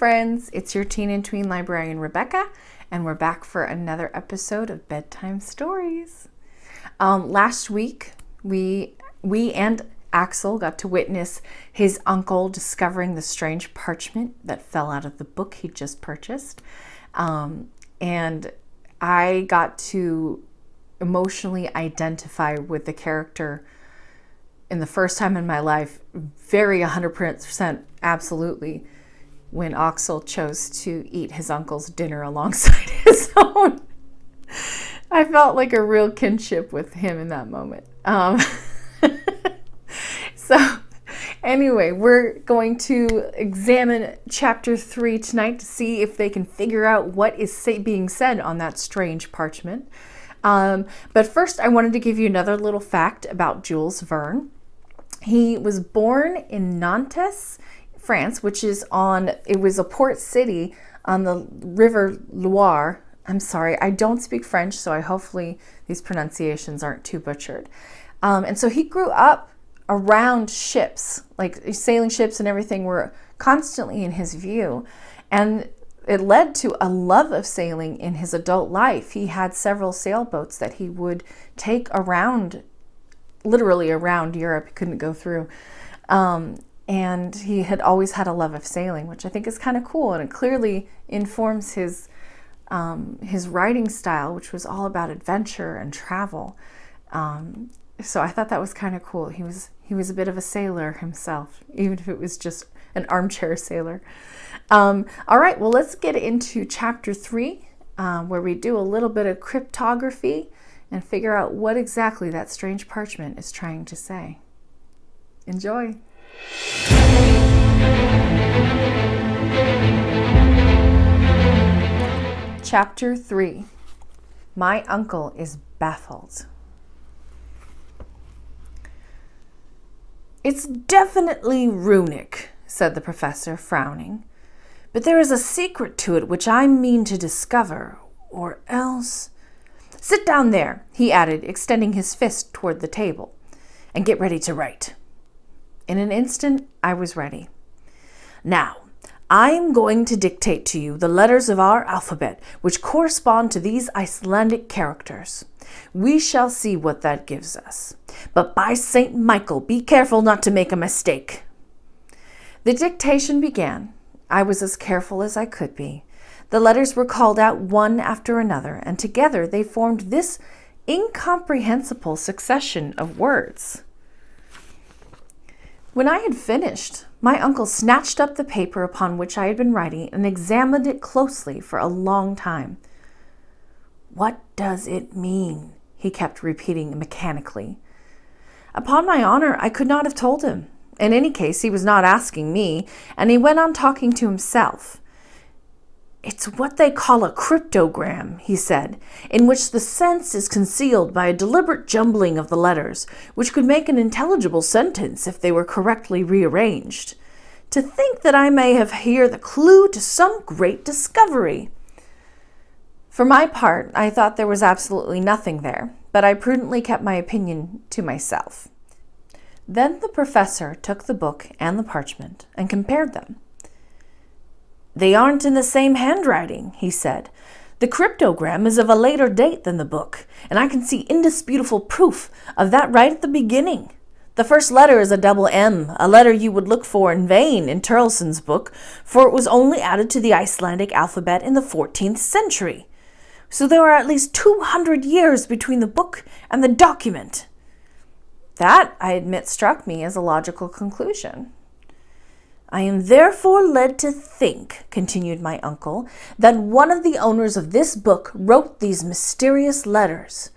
friends, it's your teen and tween librarian Rebecca, and we're back for another episode of Bedtime Stories. Last week, we and Axel got to witness his uncle discovering the strange parchment that fell out of the book he just purchased. And I got to emotionally identify with the character in the first time in my life, very 100% absolutely, when Axel chose to eat his uncle's dinner alongside his own. I felt like a real kinship with him in that moment. So anyway, we're going to examine chapter 3 tonight to see if they can figure out what is being said on that strange parchment. But first, I wanted to give you another little fact about Jules Verne. He was born in Nantes, France, it was a port city on the River Loire. I'm sorry, I don't speak French, so hopefully these pronunciations aren't too butchered. And so he grew up around ships, like sailing ships and everything were constantly in his view. And it led to a love of sailing in his adult life. He had several sailboats that he would take around, literally around Europe. He couldn't go through. And he had always had a love of sailing, which I think is kind of cool. And it clearly informs his writing style, which was all about adventure and travel. So I thought that was kind of cool. He was a bit of a sailor himself, even if it was just an armchair sailor. All right, well, let's get into chapter 3, where we do a little bit of cryptography and figure out what exactly that strange parchment is trying to say. Enjoy. Chapter 3. My uncle is baffled. It's definitely runic, said the professor, frowning. But there is a secret to it which I mean to discover, or else... Sit down there, he added, extending his fist toward the table, and get ready to write. In an instant, I was ready. Now, I am going to dictate to you the letters of our alphabet, which correspond to these Icelandic characters. We shall see what that gives us. But by St. Michael, be careful not to make a mistake. The dictation began. I was as careful as I could be. The letters were called out one after another, and together they formed this incomprehensible succession of words. When I had finished, my uncle snatched up the paper upon which I had been writing and examined it closely for a long time. What does it mean? He kept repeating mechanically. Upon my honor, I could not have told him. In any case, he was not asking me, and he went on talking to himself. It's what they call a cryptogram, he said, in which the sense is concealed by a deliberate jumbling of the letters, which could make an intelligible sentence if they were correctly rearranged. To think that I may have here the clue to some great discovery. For my part, I thought there was absolutely nothing there, but I prudently kept my opinion to myself. Then the professor took the book and the parchment and compared them. They aren't in the same handwriting, he said. The cryptogram is of a later date than the book, and I can see indisputable proof of that right at the beginning. The first letter is a double M, a letter you would look for in vain in Turleson's book, for it was only added to the Icelandic alphabet in the 14th century. So there are at least 200 years between the book and the document. That, I admit, struck me as a logical conclusion. I am therefore led to think, continued my uncle, that one of the owners of this book wrote these mysterious letters.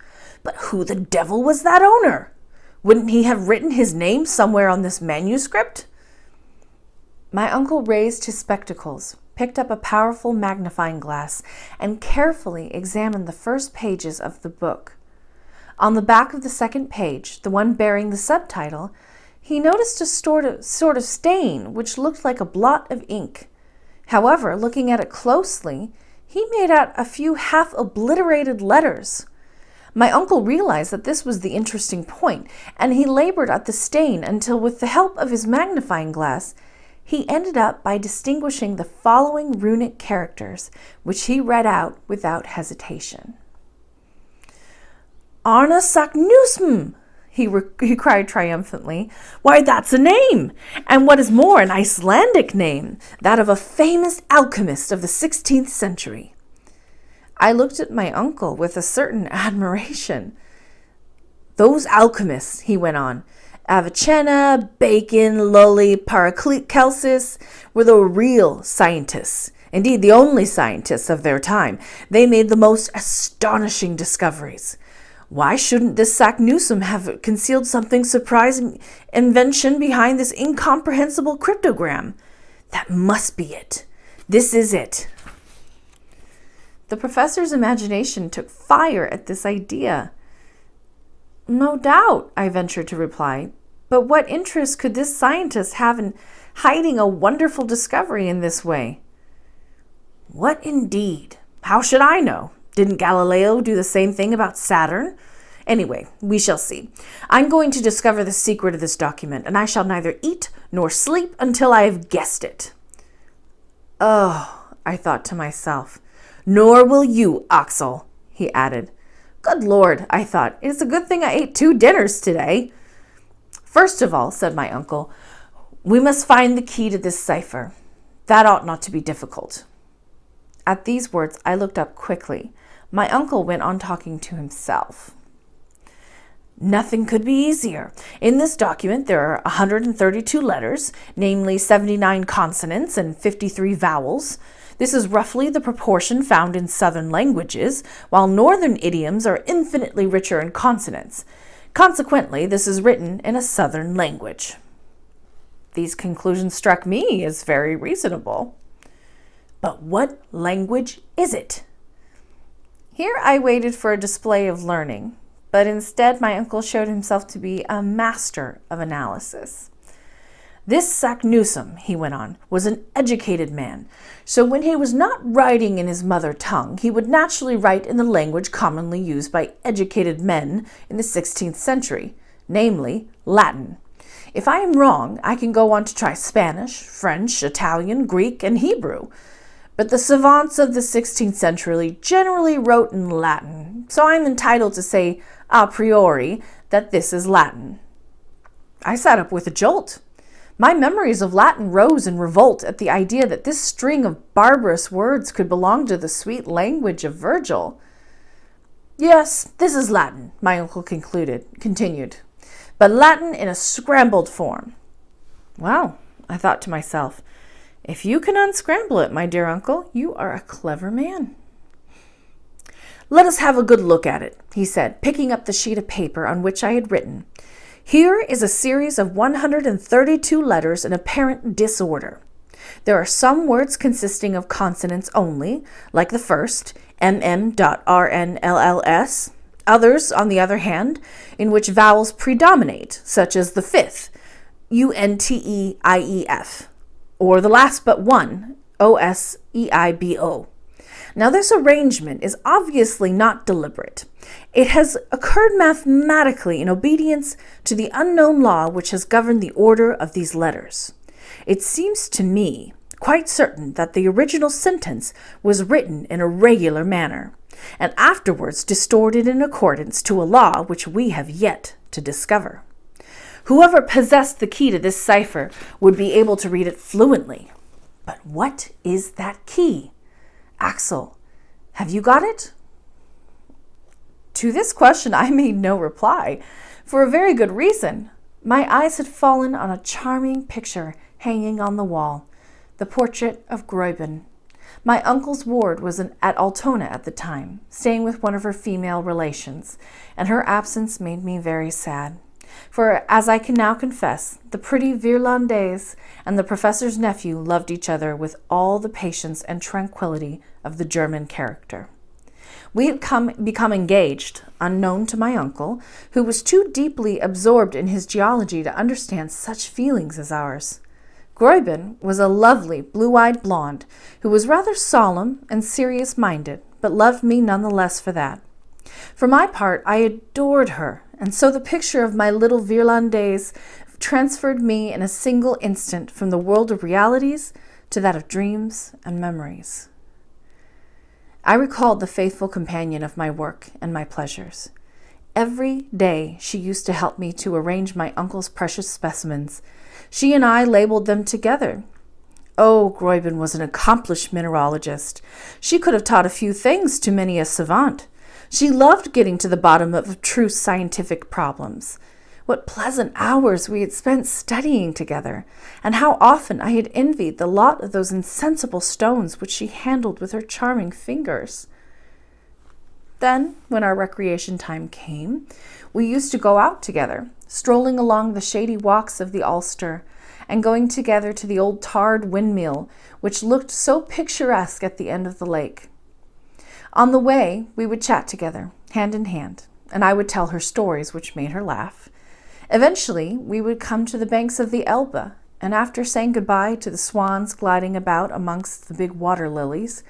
But who the devil was that owner? Wouldn't he have written his name somewhere on this manuscript? My uncle raised his spectacles, picked up a powerful magnifying glass, and carefully examined the first pages of the book. On the back of the second page, the one bearing the subtitle, he noticed a sort of stain which looked like a blot of ink. However, looking at it closely, he made out a few half-obliterated letters. My uncle realized that this was the interesting point, and he labored at the stain until, with the help of his magnifying glass, He ended up by distinguishing the following runic characters, which he read out without hesitation. Arna Saknusm! He cried triumphantly. Why, that's a name! And what is more, an Icelandic name, that of a famous alchemist of the 16th century. I looked at my uncle with a certain admiration. Those alchemists, he went on, Avicenna, Bacon, Lully, Paracelsus, were the real scientists. Indeed, the only scientists of their time. They made the most astonishing discoveries. Why shouldn't this Saknussemm have concealed something surprising invention behind this incomprehensible cryptogram? That must be it. This is it. The professor's imagination took fire at this idea. No doubt, I ventured to reply. But what interest could this scientist have in hiding a wonderful discovery in this way? What indeed? How should I know? Didn't Galileo do the same thing about Saturn? Anyway, we shall see. I'm going to discover the secret of this document, and I shall neither eat nor sleep until I have guessed it. Oh, I thought to myself. Nor will you, Axel, he added. Good Lord, I thought, it is a good thing I ate 2 dinners today. First of all, said my uncle, we must find the key to this cipher. That ought not to be difficult. At these words, I looked up quickly. My uncle went on talking to himself. Nothing could be easier. In this document, there are 132 letters, namely 79 consonants and 53 vowels. This is roughly the proportion found in southern languages, while northern idioms are infinitely richer in consonants. Consequently, this is written in a southern language. These conclusions struck me as very reasonable. But what language is it? Here I waited for a display of learning, but instead my uncle showed himself to be a master of analysis. This Saknussemm, he went on, was an educated man, so when he was not writing in his mother tongue, he would naturally write in the language commonly used by educated men in the 16th century, namely Latin. If I am wrong, I can go on to try Spanish, French, Italian, Greek, and Hebrew. But the savants of the 16th century generally wrote in Latin, so I am entitled to say a priori that this is Latin. I sat up with a jolt. My memories of Latin rose in revolt at the idea that this string of barbarous words could belong to the sweet language of Virgil. Yes, this is Latin, my uncle continued, but Latin in a scrambled form. Well, I thought to myself, if you can unscramble it, my dear uncle, you are a clever man. Let us have a good look at it, he said, picking up the sheet of paper on which I had written. Here is a series of 132 letters in apparent disorder. There are some words consisting of consonants only, like the first, mm.rnlls. Others, on the other hand, in which vowels predominate, such as the fifth, unteIef, or the last but one, oseibo. Now, this arrangement is obviously not deliberate. It has occurred mathematically in obedience to the unknown law which has governed the order of these letters. It seems to me quite certain that the original sentence was written in a regular manner, and afterwards distorted in accordance to a law which we have yet to discover. Whoever possessed the key to this cipher would be able to read it fluently. But what is that key? Axel, have you got it? To this question I made no reply, for a very good reason. My eyes had fallen on a charming picture hanging on the wall, the portrait of Graven. My uncle's ward was at Altona at the time, staying with one of her female relations, and her absence made me very sad. For, as I can now confess, the pretty Virlandaise and the professor's nephew loved each other with all the patience and tranquility of the German character. We had become engaged, unknown to my uncle, who was too deeply absorbed in his geology to understand such feelings as ours. Graven was a lovely, blue-eyed blonde who was rather solemn and serious-minded, but loved me none the less for that. For my part, I adored her, and so the picture of my little Virlandaise transferred me in a single instant from the world of realities to that of dreams and memories. I recalled the faithful companion of my work and my pleasures. Every day she used to help me to arrange my uncle's precious specimens. She and I labeled them together. Oh, Graven was an accomplished mineralogist. She could have taught a few things to many a savant. She loved getting to the bottom of true scientific problems. What pleasant hours we had spent studying together, and how often I had envied the lot of those insensible stones which she handled with her charming fingers. Then, when our recreation time came, we used to go out together, strolling along the shady walks of the Ulster, and going together to the old tarred windmill, which looked so picturesque at the end of the lake. On the way, we would chat together, hand in hand, and I would tell her stories which made her laugh. Eventually, we would come to the banks of the Elbe, and after saying goodbye to the swans gliding about amongst the big water lilies,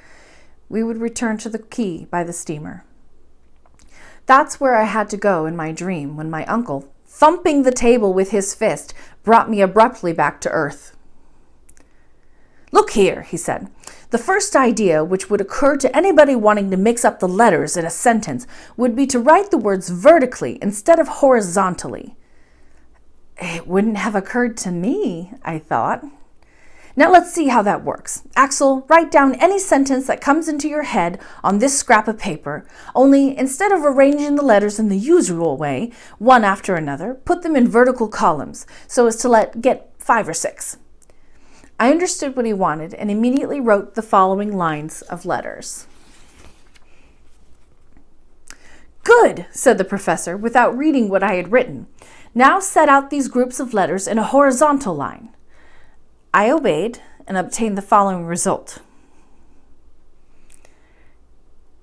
we would return to the quay by the steamer. That's where I had to go in my dream when my uncle, thumping the table with his fist, brought me abruptly back to earth. "Look here," he said. "The first idea which would occur to anybody wanting to mix up the letters in a sentence would be to write the words vertically instead of horizontally." It wouldn't have occurred to me, I thought. Now let's see how that works. Axel, write down any sentence that comes into your head on this scrap of paper, only instead of arranging the letters in the usual way, one after another, put them in vertical columns, so as to get 5 or 6. I understood what he wanted and immediately wrote the following lines of letters. "Good," said the professor, without reading what I had written. "Now set out these groups of letters in a horizontal line." I obeyed and obtained the following result.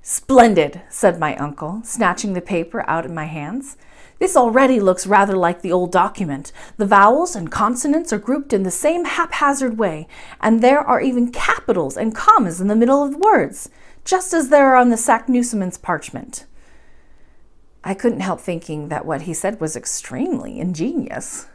"Splendid," said my uncle, snatching the paper out of my hands. "This already looks rather like the old document. The vowels and consonants are grouped in the same haphazard way, and there are even capitals and commas in the middle of the words, just as there are on the Saknussemmans parchment." I couldn't help thinking that what he said was extremely ingenious.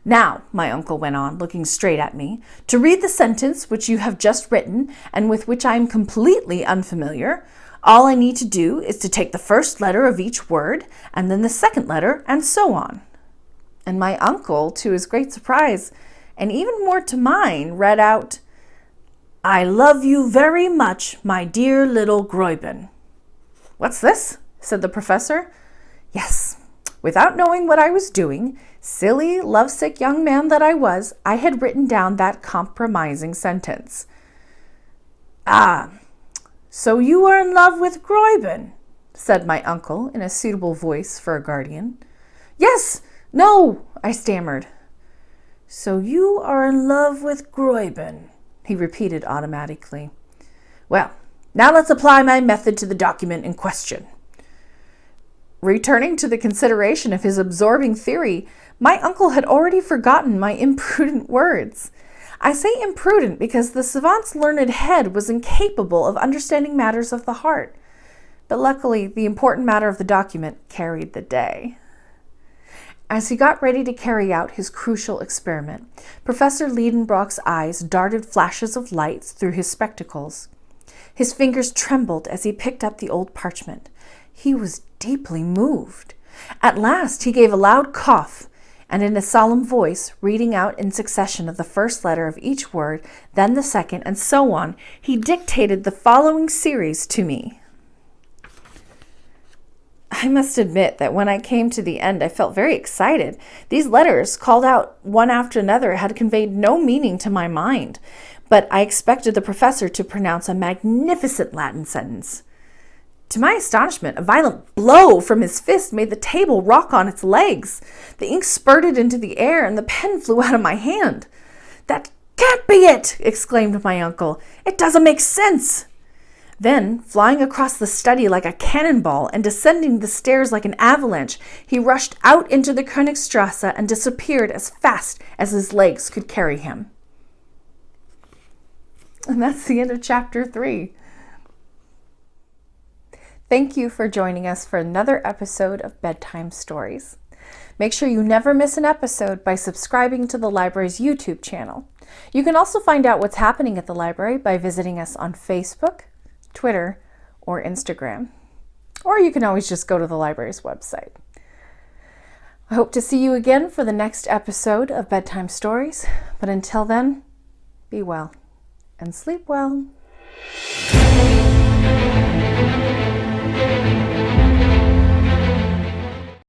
"Now," my uncle went on, looking straight at me, "to read the sentence which you have just written and with which I am completely unfamiliar, all I need to do is to take the first letter of each word and then the second letter and so on." And my uncle, to his great surprise, and even more to mine, read out, "I love you very much, my dear little Graven." "What's this?" said the professor. Yes, without knowing what I was doing, silly, lovesick young man that I was, I had written down that compromising sentence. "Ah, so you are in love with Graven?" said my uncle in a suitable voice for a guardian. "Yes, no," I stammered. "So you are in love with Graven," he repeated automatically. "Well, now let's apply my method to the document in question." Returning to the consideration of his absorbing theory, my uncle had already forgotten my imprudent words. I say imprudent because the savant's learned head was incapable of understanding matters of the heart. But luckily, the important matter of the document carried the day. As he got ready to carry out his crucial experiment, Professor Lidenbrock's eyes darted flashes of light through his spectacles. His fingers trembled as he picked up the old parchment. He was deeply moved. At last he gave a loud cough, and in a solemn voice, reading out in succession of the first letter of each word, then the second, and so on, he dictated the following series to me. I must admit that when I came to the end, I felt very excited. These letters, called out one after another, had conveyed no meaning to my mind, but I expected the professor to pronounce a magnificent Latin sentence. To my astonishment, a violent blow from his fist made the table rock on its legs. The ink spurted into the air, and the pen flew out of my hand. "That can't be it!" exclaimed my uncle. "It doesn't make sense!" Then, flying across the study like a cannonball and descending the stairs like an avalanche, he rushed out into the Königstrasse and disappeared as fast as his legs could carry him. And that's the end of chapter 3. Thank you for joining us for another episode of Bedtime Stories. Make sure you never miss an episode by subscribing to the library's YouTube channel. You can also find out what's happening at the library by visiting us on Facebook, Twitter, or Instagram. Or you can always just go to the library's website. I hope to see you again for the next episode of Bedtime Stories, but until then, be well and sleep well.